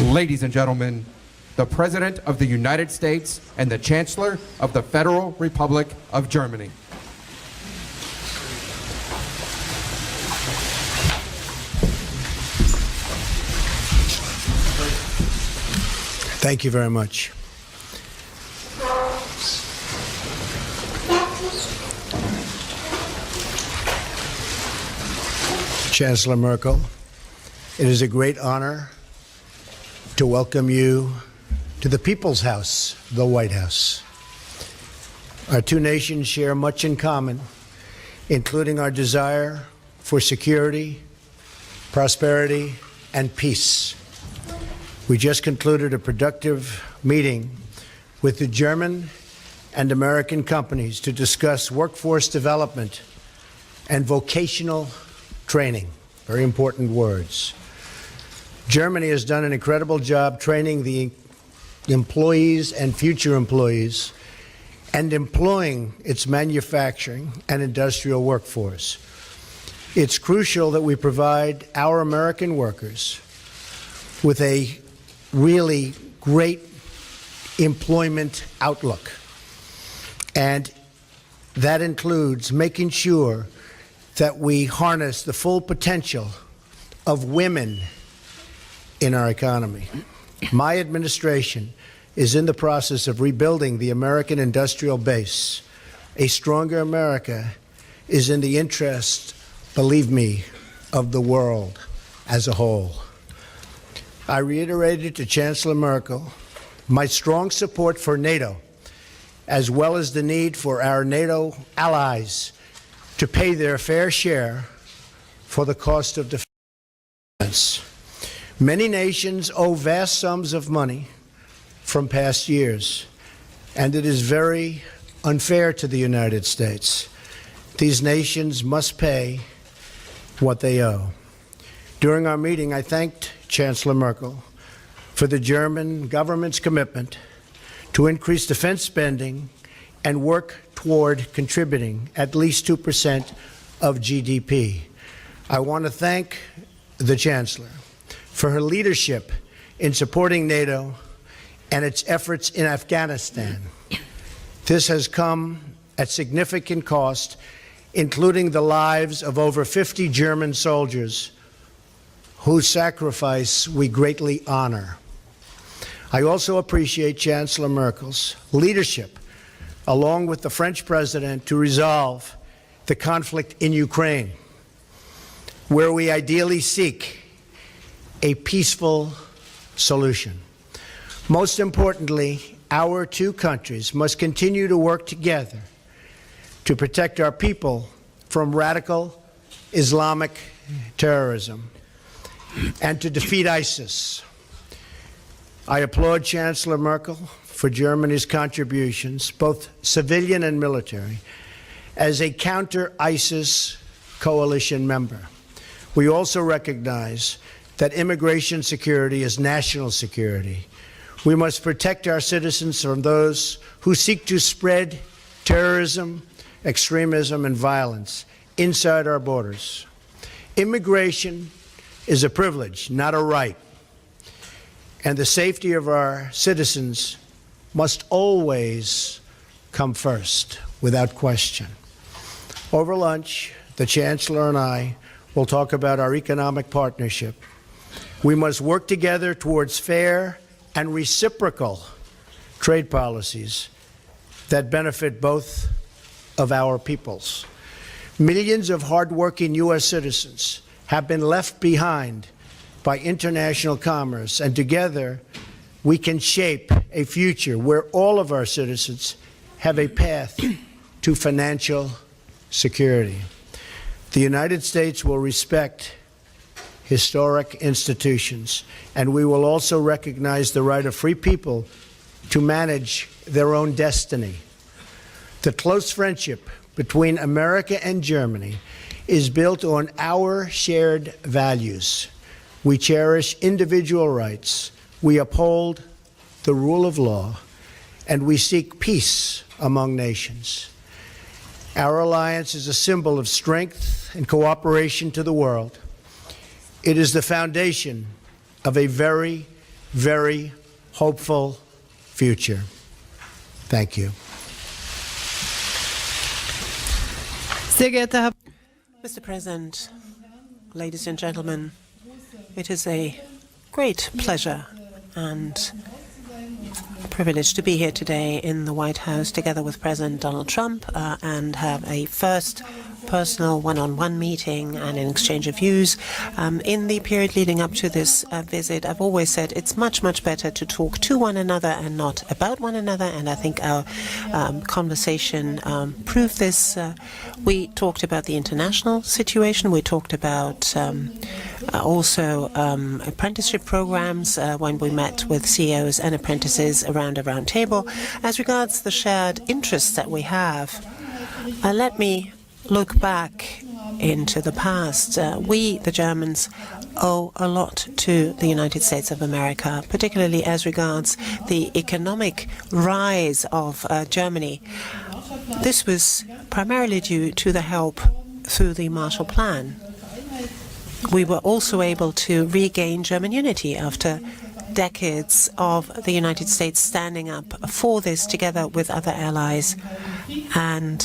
Ladies and gentlemen, the President of the United States and the Chancellor of the Federal Republic of Germany. Thank you very much. Chancellor Merkel, it is a great honor to welcome you to the People's House, the White House. Our two nations share much in common, including our desire for security, prosperity, and peace. We just concluded a productive meeting with the German and American companies to discuss workforce development and vocational training, very important words. Germany has done an incredible job training the employees and future employees and employing its manufacturing and industrial workforce. It's crucial that we provide our American workers with a really great employment outlook. And that includes making sure that we harness the full potential of women in our economy. My administration is in the process of rebuilding the American industrial base. A stronger America is in the interest, believe me, of the world as a whole. I reiterated to Chancellor Merkel my strong support for NATO, as well as the need for our NATO allies to pay their fair share for the cost of defense. Many nations owe vast sums of money from past years, and it is very unfair to the United States. These nations must pay what they owe. During our meeting, I thanked Chancellor Merkel for the German government's commitment to increase defense spending and work toward contributing at least 2% of GDP. I want to thank the Chancellor for her leadership in supporting NATO and its efforts in Afghanistan. This has come at significant cost, including the lives of over 50 German soldiers whose sacrifice we greatly honor. I also appreciate Chancellor Merkel's leadership, along with the French President, to resolve the conflict in Ukraine, where we ideally seek a peaceful solution. Most importantly, our two countries must continue to work together to protect our people from radical Islamic terrorism and to defeat ISIS. I applaud Chancellor Merkel for Germany's contributions, both civilian and military, as a counter-ISIS coalition member. We also recognize that immigration security is national security. We must protect our citizens from those who seek to spread terrorism, extremism, and violence inside our borders. Immigration is a privilege, not a right. And the safety of our citizens must always come first, without question. Over lunch, the Chancellor and I will talk about our economic partnership. We must work together towards fair and reciprocal trade policies that benefit both of our peoples. Millions of hardworking U.S. citizens have been left behind by international commerce, and together we can shape a future where all of our citizens have a path to financial security. The United States will respect historic institutions, and we will also recognize the right of free people to manage their own destiny. The close friendship between America and Germany is built on our shared values. We cherish individual rights, we uphold the rule of law, and we seek peace among nations. Our alliance is a symbol of strength and cooperation to the world. It is the foundation of a very very hopeful future. Thank you. Sehr geehrter Herr Mr. President, ladies and gentlemen, it is a great pleasure and privilege to be here today in the White House together with President Donald Trump and have a first personal one-on-one meeting and an exchange of views. In the period leading up to this visit, I've always said it's much, much better to talk to one another and not about one another, and I think our conversation proved this. We talked about the international situation. We talked about also apprenticeship programs when we met with CEOs and apprentices around a round table. As regards the shared interests that we have, let me look back into the past. We, the Germans, owe a lot to the United States of America, particularly as regards the economic rise of Germany. This was primarily due to the help through the Marshall Plan. We were also able to regain German unity after decades of the United States standing up for this together with other allies and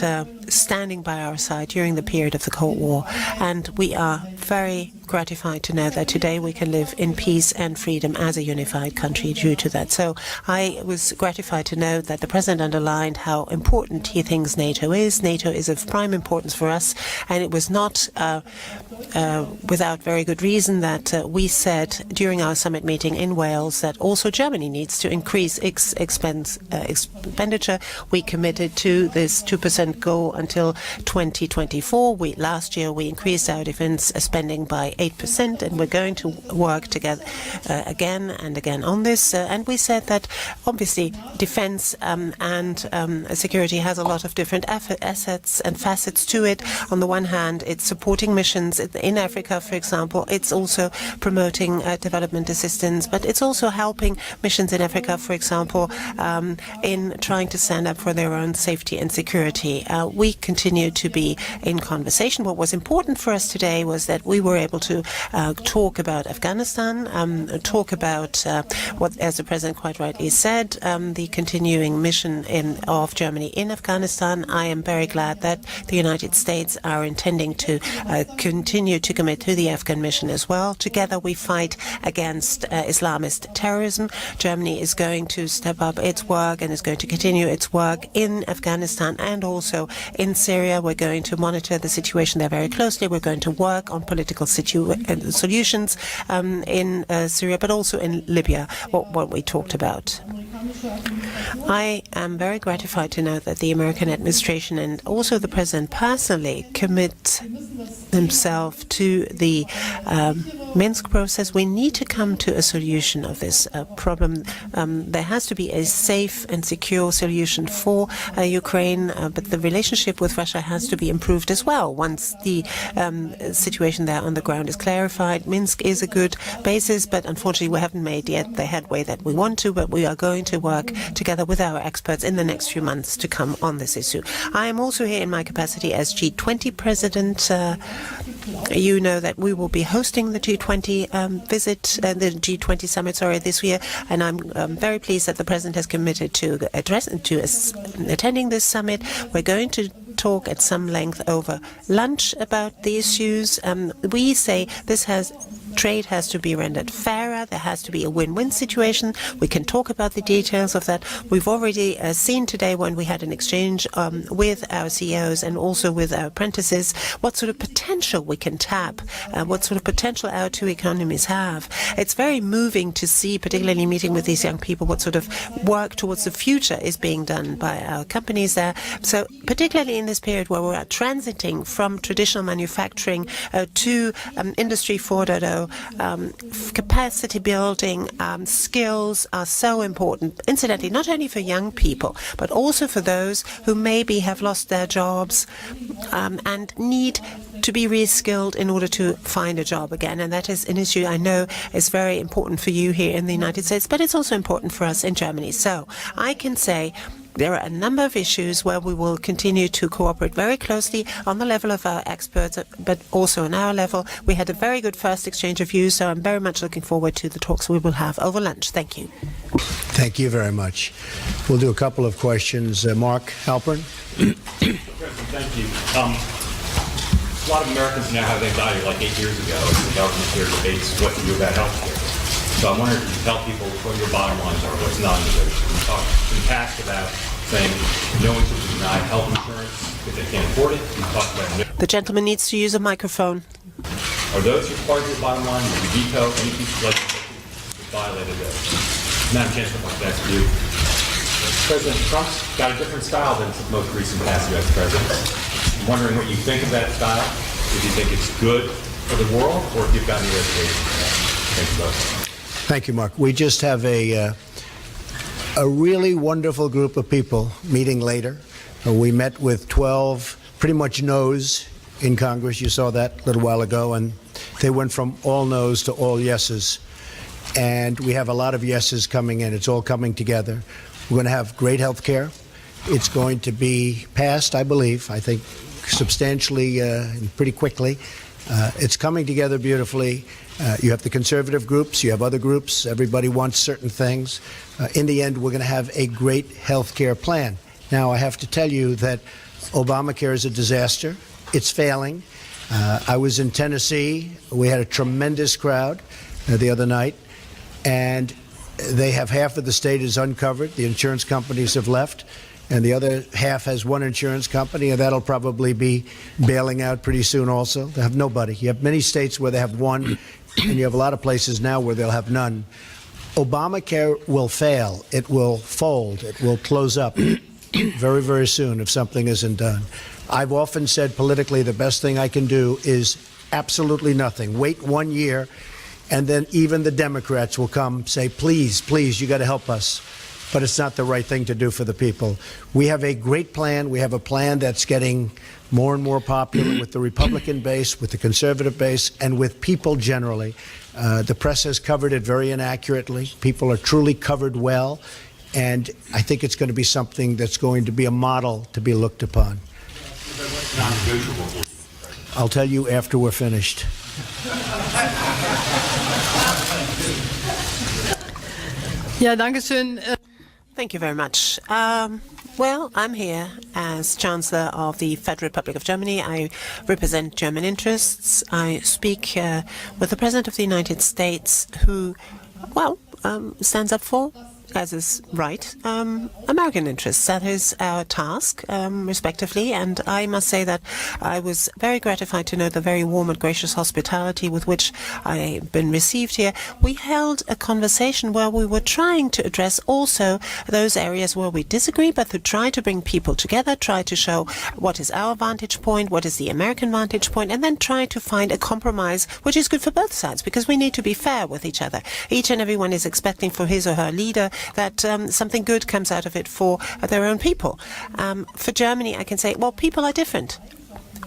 standing by our side during the period of the Cold War. And we are very gratified to know that today we can live in peace and freedom as a unified country due to that. So I was gratified to know that the President underlined how important he thinks NATO is. NATO is of prime importance for us, and it was not without very good reason that we said during our summit meeting in Wales that also Germany needs to increase its expenditure. We committed to this 2% goal until 2024. Last year we increased our defense spending by 8%, and we're going to work together again and again on this. And we said that obviously defense and security has a lot of different assets and facets to it. On the one hand, it's supporting missions in Africa, for example. It's also promoting development assistance, but it's also helping missions in Africa, for example, in trying to stand up for their own safety and security. We continue to be in conversation. What was important for us today was that we were able to talk about Afghanistan, talk about what, as the President quite rightly said, the continuing mission of Germany in Afghanistan. I am very glad that the United States are intending to continue to commit to the Afghan mission as well. Together we fight against Islamist terrorism. Germany is going to step up its work and is going to continue its work in Afghanistan and also in Syria. We're going to monitor the situation there very closely. We're going to work on political solutions in Syria, but also in Libya, what we talked about. I am very gratified to know that the American administration and also the President personally commit himself to the Minsk process. We need to come to a solution of this problem. There has to be a safe and secure solution for Ukraine, but the relationship with Russia has to be improved as well. Once the situation there on the ground is clarified, Minsk is a good basis, but unfortunately we haven't made yet the headway that we want to, but we are going to work together with our experts in the next few months to come on this issue. I am also here in my capacity as G20 President. You know that we will be hosting the G20 the G20 summit, this year, and I'm very pleased that the President has committed to attending this summit. We're going to talk at some length over lunch about the issues. We say trade has to be rendered fairer. There has to be a win-win situation. We can talk about the details of that. We've already seen today when we had an exchange with our CEOs and also with our apprentices what sort of potential we can tap, what sort of potential our two economies have. It's very moving to see, particularly meeting with these young people, what sort of work towards the future is being done by our companies there. So particularly in this period where we're transiting from traditional manufacturing to Industry 4.0, capacity building, skills are so important, incidentally, not only for young people, but also for those who maybe have lost their jobs and need to be reskilled in order to find a job again. And that is an issue I know is very important for you here in the United States, but it's also important for us in Germany. So I can say there are a number of issues where we will continue to cooperate very closely on the level of our experts, but also on our level. We had a very good first exchange of views, so I'm very much looking forward to the talks we will have over lunch. Thank you. Thank you very much. We'll do a couple of questions. Mark Halpern. President, thank you. A lot of Americans now have anxiety, like 8 years ago, as the government here debates what to do about health care. So I'm wondering if you can tell people what your bottom lines are, what's non-negotiable. You talked in the past about saying no one should be denied health insurance if they can't afford it. You talked about The gentleman needs to use a microphone. Are those your part of your bottom line? Would you veto any piece of legislation that violated those? Madam Chancellor, I'd like to ask you. President Trump's got a different style than the most recent past U.S. presidents. I'm wondering what you think of that style, if you think it's good for the world, or if you've got any reservations. Thank you both. Thank you, Mark. We just have a really wonderful group of people meeting later. We met with 12 pretty much no's in Congress. You saw that a little while ago, and they went from all no's to all yeses. And we have a lot of yeses coming in. It's all coming together. We're going to have great health care. It's going to be passed, I believe, I think substantially and pretty quickly. It's coming together beautifully. You have the conservative groups, you have other groups, everybody wants certain things. In the end, we're going to have a great health care plan. Now, I have to tell you that Obamacare is a disaster. It's failing. I was in Tennessee. We had a tremendous crowd the other night, and they have half of the state is uncovered. The insurance companies have left, and the other half has one insurance company, and that'll probably be bailing out pretty soon also. They have nobody. You have many states where they have one, and you have a lot of places now where they'll have none. Obamacare will fail. It will fold. It will close up very, very soon if something isn't done. I've often said politically the best thing I can do is absolutely nothing. Wait 1 year, and then even the Democrats will come say, please, please, you got to help us. But it's not the right thing to do for the people. We have a great plan. We have a plan that's getting more and more popular with the Republican base, with the conservative base, and with people generally. The press has covered it very inaccurately. People are truly covered well. And I think it's going to be something that's going to be a model to be looked upon. I'll tell you after we're finished. Ja, danke schön. Thank you very much. Well, I'm here as Chancellor of the Federal Republic of Germany. I represent German interests. I speak with the President of the United States, who, well, stands up for, as is right, American interests. That is our task, respectively. And I must say that I was very gratified to know the very warm and gracious hospitality with which I've been received here. We held a conversation where we were trying to address also those areas where we disagree, but to try to bring people together, try to show what is our vantage point, what is the American vantage point, and then try to find a compromise which is good for both sides, because we need to be fair with each other. Each and everyone is expecting for his or her leader that something good comes out of it for their own people. For Germany, I can say, well, people are different.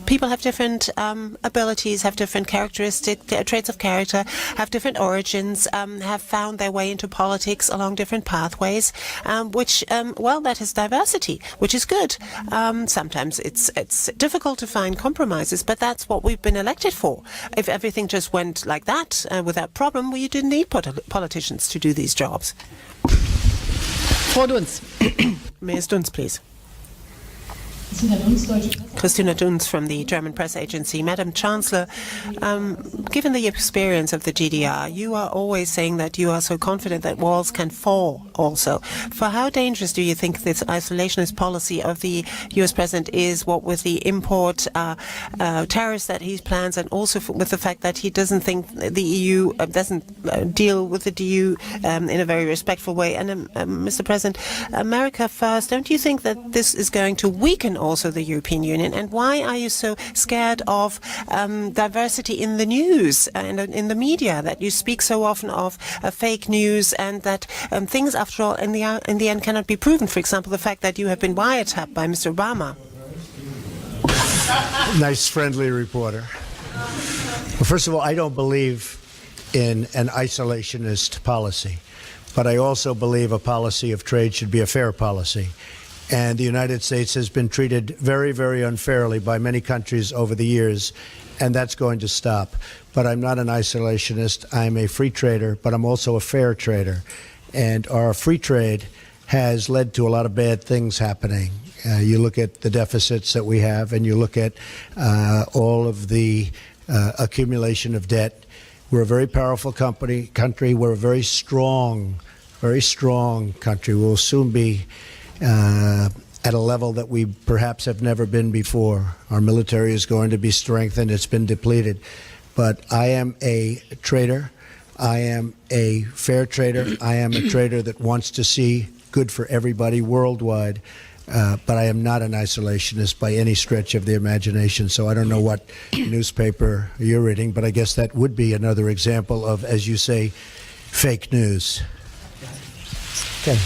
People have different abilities, have different characteristic traits of character, have different origins, have found their way into politics along different pathways, which, well, that is diversity, which is good. Sometimes it's difficult to find compromises, but that's what we've been elected for. If everything just went like that without problem, well, you didn't need politicians to do these jobs. Frau Dunz. Ms. Dunz, please. Christina Dunz from the German press agency. Madam Chancellor, given the experience of the GDR, you are always saying that you are so confident that walls can fall also. For how dangerous do you think this isolationist policy of the U.S. president is, what with the import tariffs that he plans, and also with the fact that he doesn't think the EU doesn't deal with the EU in a very respectful way? And Mr. President, America first, don't you think that this is going to weaken also the European Union? And why are you so scared of diversity in the news and in the media, that you speak so often of fake news, and that things, after all, in the end cannot be proven? For example, the fact that you have been wiretapped by Mr. Obama. Nice, friendly reporter. Well, first of all, I don't believe in an isolationist policy, but I also believe a policy of trade should be a fair policy. And the United States has been treated very, very unfairly by many countries over the years, and that's going to stop. But I'm not an isolationist. I'm a free trader, but I'm also a fair trader. And our free trade has led to a lot of bad things happening. You look at the deficits that we have, and you look at all of the accumulation of debt. We're a very powerful country. We're a very strong country. We'll soon be at a level that we perhaps have never been before. Our military is going to be strengthened. It's been depleted. But I am a trader. I am a fair trader. I am a trader that wants to see good for everybody worldwide. But I am not an isolationist by any stretch of the imagination. So I don't know what newspaper you're reading, but I guess that would be another example of, as you say, fake news. Okay.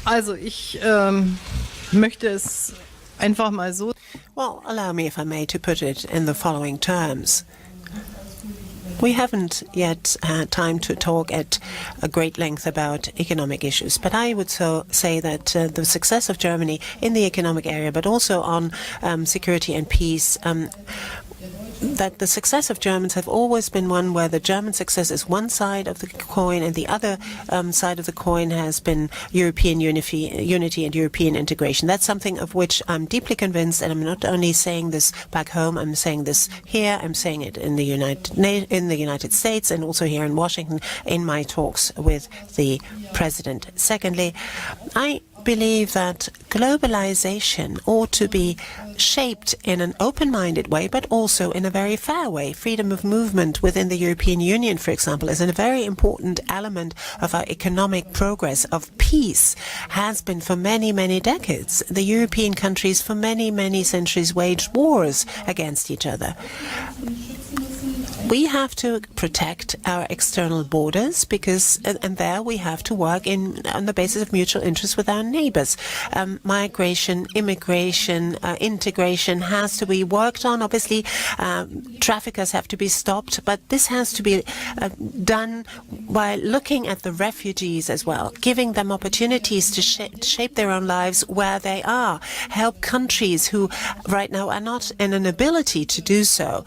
Also ich möchte es einfach mal so. Well, allow me, if I may, to put it in the following terms. We haven't yet had time to talk at a great length about economic issues, but I would say that the success of Germany in the economic area, but also on security and peace, that the success of Germans have always been one where the German success is one side of the coin, and the other side of the coin has been European unity and European integration. That's something of which I'm deeply convinced, and I'm not only saying this back home, I'm saying this here, I'm saying it in the United States and also here in Washington in my talks with the President. Secondly, I believe that globalization ought to be shaped in an open-minded way, but also in a very fair way. Freedom of movement within the European Union, for example, is a very important element of our economic progress, of peace, has been for many, many decades. The European countries for many, many centuries waged wars against each other. We have to protect our external borders because, and there we have to work on the basis of mutual interest with our neighbors. Migration, immigration, integration has to be worked on. Obviously, traffickers have to be stopped, but this has to be done while looking at the refugees as well, giving them opportunities to shape their own lives where they are, help countries who right now are not in an ability to do so,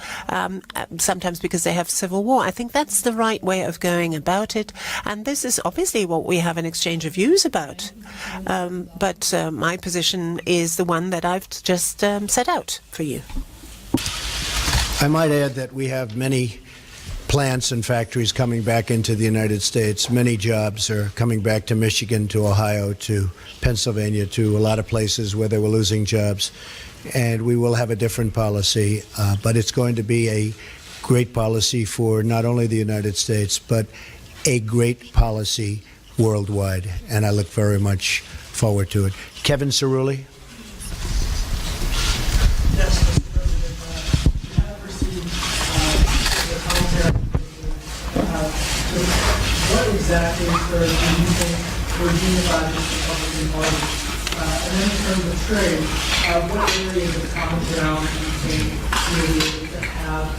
sometimes because they have civil war. I think that's the right way of going about it, and this is obviously what we have an exchange of views about. But my position is the one that I've just set out for you. I might add that we have many plants and factories coming back into the United States. Many jobs are coming back to Michigan, to Ohio, to Pennsylvania, to a lot of places where they were losing jobs. And we will have a different policy, but it's going to be a great policy for not only the United States, but a great policy worldwide. And I look very much forward to it. Kevin Cerulli. Yes, Mr. President, you have received the commentary. What exactly do you think would unify this Republican Party? And then in terms of trade, what areas of common ground do you think you'll be able to have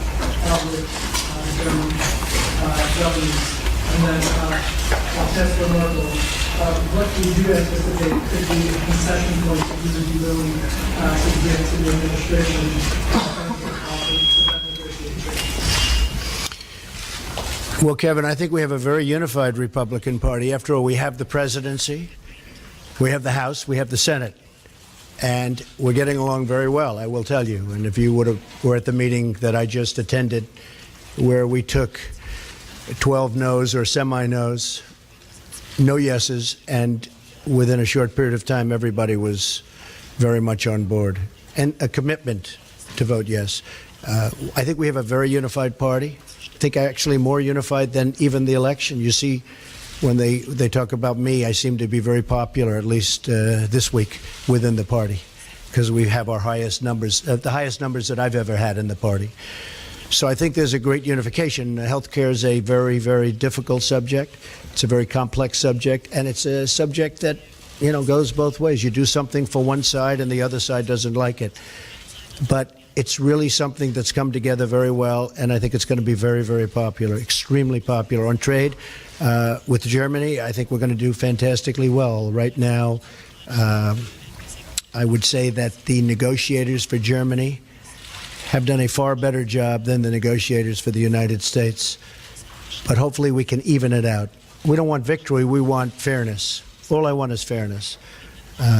with German governments? And then Chancellor Merkel, what do you anticipate could be a concession point that you would be willing to give to the administration Well, Kevin, I think we have a very unified Republican Party. After all, we have the presidency, we have the House, we have the Senate, and we're getting along very well, I will tell you. And if you were at the meeting that I just attended, where we took 12 no's or semi-no's, no yeses, and within a short period of time, everybody was very much on board, and a commitment to vote yes. I think we have a very unified party. I think actually more unified than even the election. You see, when they talk about me, I seem to be very popular, at least this week, within the party, because we have our highest numbers, the highest numbers that I've ever had in the party. So I think there's a great unification. Healthcare is a very, very difficult subject. It's a very complex subject, and it's a subject that, goes both ways. You do something for one side, and the other side doesn't like it. But it's really something that's come together very well, and I think it's going to be very, very popular, extremely popular. On trade, with Germany, I think we're going to do fantastically well. Right now, I would say that the negotiators for Germany have done a far better job than the negotiators for the United States. But hopefully we can even it out. We don't want victory, we want fairness. All I want is fairness.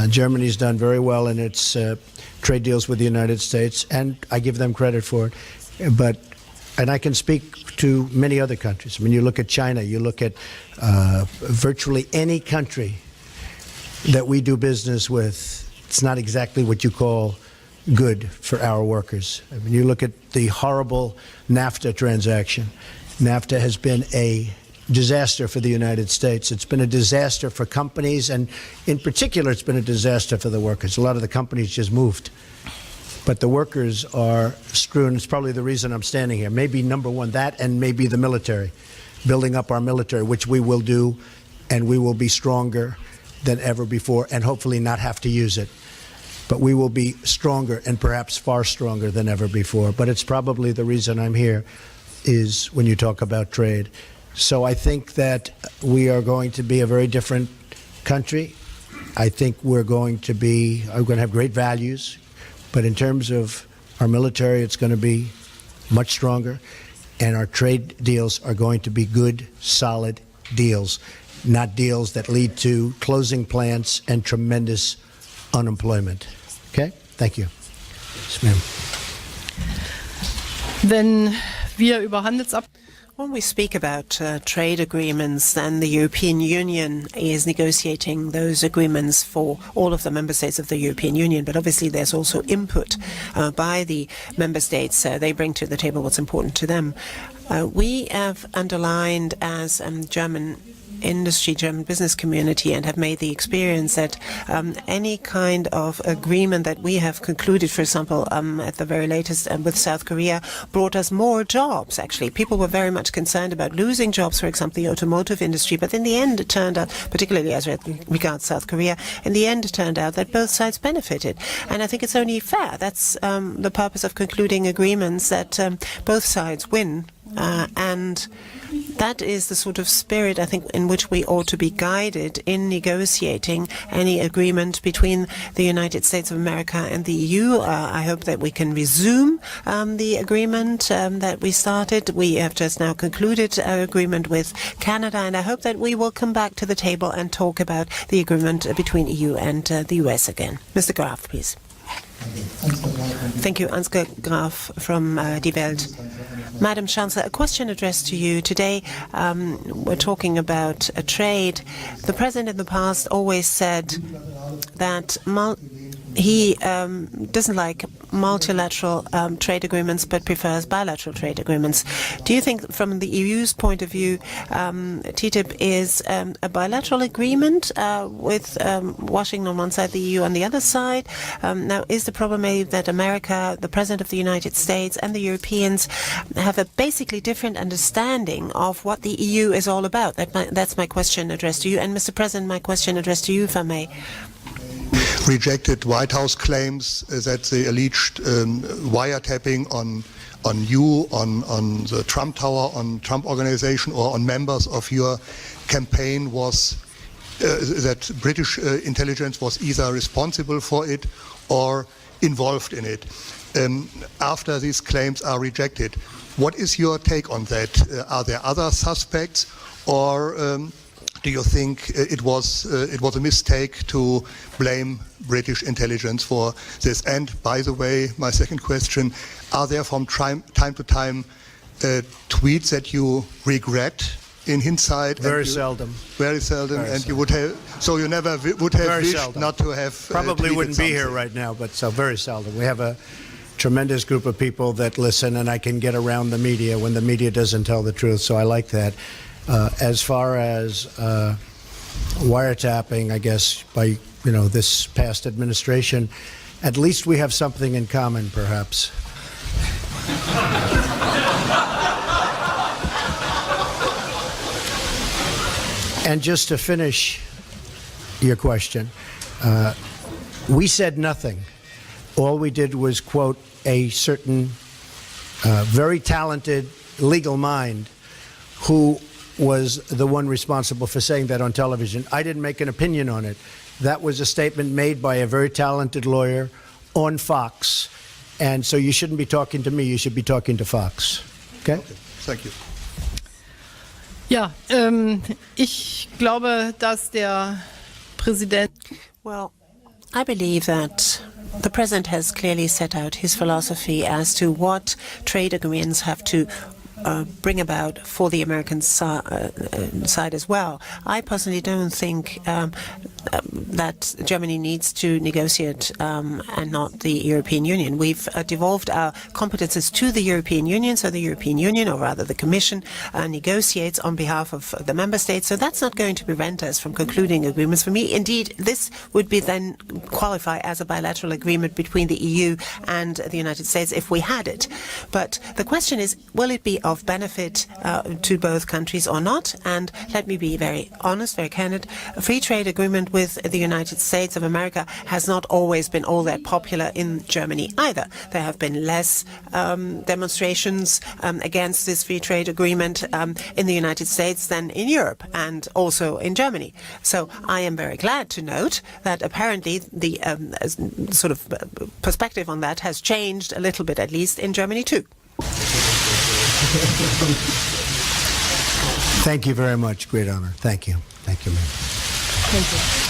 Germany's done very well in its trade deals with the United States, and I give them credit for it. And I can speak to many other countries. I mean, you look at China, you look at virtually any country that we do business with, it's not exactly what you call good for our workers. I mean, you look at the horrible NAFTA transaction. NAFTA has been a disaster for the United States. It's been a disaster for companies, and in particular, it's been a disaster for the workers. A lot of the companies just moved. But the workers are strewn. It's probably the reason I'm standing here. Maybe number one, that, and maybe the military, building up our military, which we will do, and we will be stronger than ever before, and hopefully not have to use it. But we will be stronger, and perhaps far stronger than ever before. But it's probably the reason I'm here, is when you talk about trade. So I think that we are going to be a very different country. I think we're going to have great values. But in terms of our military, it's going to be much stronger. And our trade deals are going to be good, solid deals, not deals that lead to closing plants and tremendous unemployment. Okay? Thank you. Yes, ma'am. Wenn wir über When we speak about trade agreements, then the European Union is negotiating those agreements for all of the member states of the European Union. But obviously there's also input by the member states. They bring to the table what's important to them. We have underlined as German industry, German business community, and have made the experience that any kind of agreement that we have concluded, for example, at the very latest with South Korea, brought us more jobs, actually. People were very much concerned about losing jobs, for example, the automotive industry. But in the end, it turned out, particularly as regards South Korea, in the end, it turned out that both sides benefited. And I think it's only fair. That's the purpose of concluding agreements, that both sides win. And that is the sort of spirit, I think, in which we ought to be guided in negotiating any agreement between the United States of America and the EU. I hope that we can resume the agreement that we started. We have just now concluded an agreement with Canada, and I hope that we will come back to the table and talk about the agreement between EU and the US again. Mr. Graf, please. Thank you, Ansgar Graf from Die Welt. Madam Chancellor, a question addressed to you. Today we're talking about trade. The President in the past always said that he doesn't like multilateral trade agreements but prefers bilateral trade agreements. Do you think from the EU's point of view TTIP is a bilateral agreement with Washington on one side, the EU on the other side? Now, is the problem maybe that America, the President of the United States and the Europeans have a basically different understanding of what the EU is all about? That's my question addressed to you. And Mr. President, my question addressed to you, if I may. Rejected White House claims that the alleged wiretapping on you, on the Trump Tower, on Trump Organization, or on members of your campaign was that British intelligence was either responsible for it or involved in it. After these claims are rejected, what is your take on that? Are there other suspects, or do you think it was a mistake to blame British intelligence for this? And by the way, my second question, are there from time to time tweets that you regret in hindsight? Very seldom. Very seldom. Very and seldom. you would have, so you never would have Very wished seldom. not to have Probably tweeted wouldn't be here something. right now, but so very seldom. We have a tremendous group of people that listen, and I can get around the media when the media doesn't tell the truth, so I like that. As far as wiretapping, I guess, by this past administration, at least we have something in common, perhaps. And just to finish your question, we said nothing. All we did was quote a certain very talented legal mind who was the one responsible for saying that on television. I didn't make an opinion on it. That was a statement made by a very talented lawyer on Fox. And so you shouldn't be talking to me, you should be talking to Fox. Okay? Thank you. Ja, ich glaube, dass der Präsident Well, I believe that the President has clearly set out his philosophy as to what trade agreements have to bring about for the American side as well. I personally don't think that Germany needs to negotiate and not the European Union. We've devolved our competences to the European Union, so the European Union, or rather the Commission, negotiates on behalf of the member states. So that's not going to prevent us from concluding agreements. For me, indeed, this would be then qualify as a bilateral agreement between the EU and the United States if we had it. But the question is, will it be of benefit to both countries or not? And let me be very honest, very candid. A free trade agreement with the United States of America has not always been all that popular in Germany either. There have been less demonstrations against this free trade agreement in the United States than in Europe and also in Germany. So I am very glad to note that apparently the sort of perspective on that has changed a little bit, at least in Germany too. Thank you very much. Great honor. Thank you. Thank you, ma'am. Thank you.